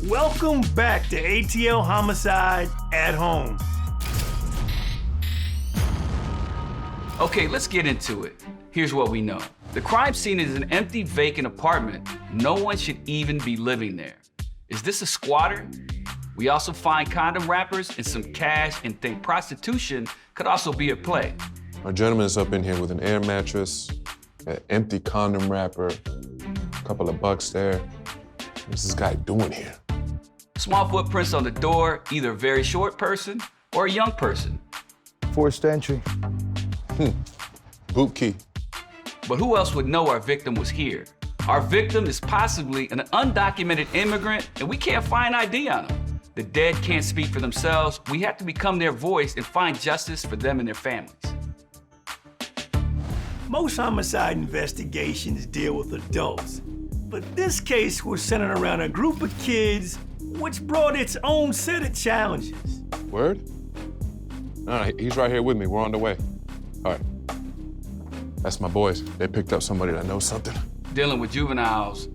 Welcome back to ATL Homicide at Home. Okay, let's get into it. Here's what we know. The crime scene is an empty, vacant apartment. No one should even be living there. Is this a squatter? We also find condom wrappers and some cash and think prostitution could also be at play. Our gentleman is up in here with an air mattress, an empty condom wrapper, a couple of bucks there. What's this guy doing here? Small footprints on the door, either a very short person or a young person. Forced entry. Boot key. But who else would know our victim was here? Our victim is possibly an undocumented immigrant, and we can't find ID on him. The dead can't speak for themselves. We have to become their voice and find justice for them and their families. Most homicide investigations deal with adults, but this case was centered around a group of kids, which brought its own set of challenges. Word? No, he's right here with me. We're on the way. All right. That's my boys. They picked up somebody that knows something. Dealing with juveniles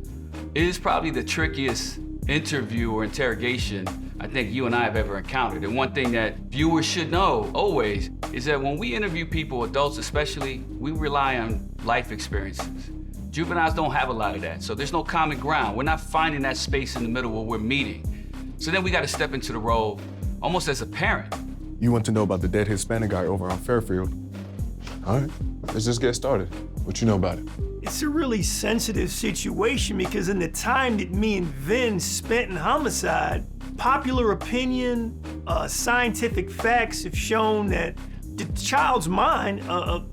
is probably the trickiest interview or interrogation I think you and I have ever encountered. And one thing that viewers should know always is that when we interview people, adults especially, we rely on life experiences. Juveniles don't have a lot of that, so there's no common ground. We're not finding that space in the middle where we're meeting. So then we got to step into the role almost as a parent. You want to know about the dead Hispanic guy over on Fairfield? All right, let's just get started. What you know about it? It's a really sensitive situation because in the time that me and Vin spent in homicide, popular opinion, scientific facts have shown that the child's mind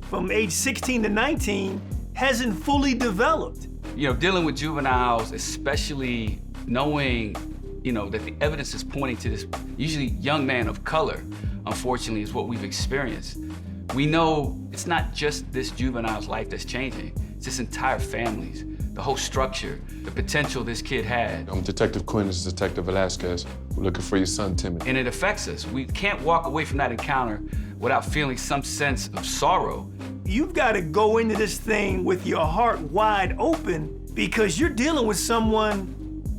from age 16 to 19 hasn't fully developed. You know, dealing with juveniles, especially knowing, that the evidence is pointing to this usually young man of color, unfortunately, is what we've experienced. We know it's not just this juvenile's life that's changing, it's this entire family's, the whole structure, the potential this kid had. Detective Quinn, this is Detective Velasquez. We're looking for your son, Timothy. And it affects us. We can't walk away from that encounter without feeling some sense of sorrow. You've got to go into this thing with your heart wide open because you're dealing with someone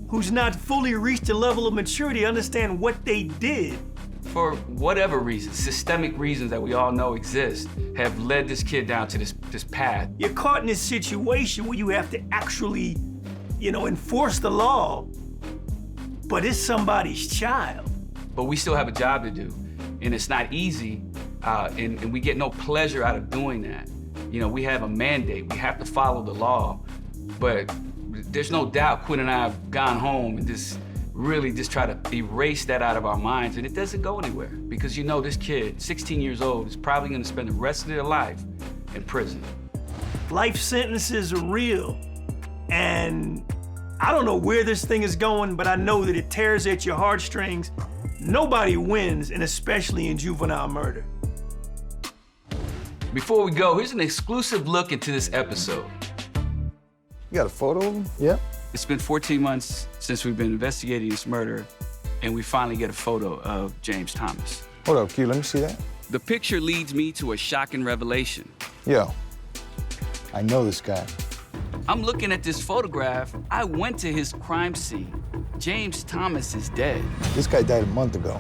who's not fully reached a level of maturity to understand what they did. For whatever reasons, systemic reasons that we all know exist, have led this kid down to this path. You're caught in this situation where you have to actually, enforce the law, but it's somebody's child. But we still have a job to do, and it's not easy, and we get no pleasure out of doing that. We have a mandate, we have to follow the law, but there's no doubt Quinn and I have gone home and really try to erase that out of our minds, and it doesn't go anywhere because this kid, 16 years old, is probably gonna spend the rest of their life in prison. Life sentences are real, and I don't know where this thing is going, but I know that it tears at your heartstrings. Nobody wins, and especially in juvenile murder. Before we go, here's an exclusive look into this episode. You got a photo of him? Yeah. It's been 14 months since we've been investigating this murder, and we finally get a photo of James Thomas. Hold up, Q, let me see that. The picture leads me to a shocking revelation. Yo, I know this guy. I'm looking at this photograph. I went to his crime scene. James Thomas is dead. This guy died a month ago.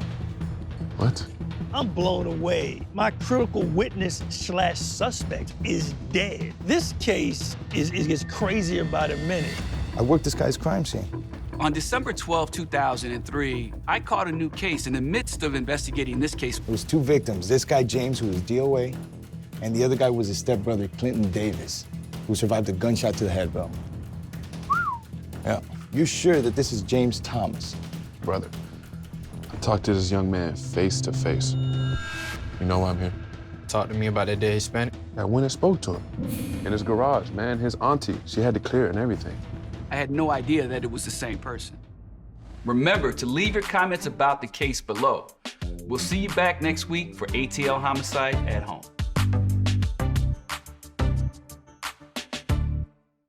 What? I'm blown away. My critical witness / suspect is dead. This case gets crazier by the minute. I worked this guy's crime scene. On December 12, 2003, I caught a new case in the midst of investigating this case. There was 2 victims. This guy, James, who was DOA, and the other guy was his stepbrother, Clinton Davis, who survived a gunshot to the head, bro. Yeah. You sure that this is James Thomas? Brother, I talked to this young man face to face. You know why I'm here? Talk to me about that dead Hispanic. I went and spoke to him. In his garage, man. His auntie, she had to clear it and everything. I had no idea that it was the same person. Remember to leave your comments about the case below. We'll see you back next week for ATL Homicide at Home.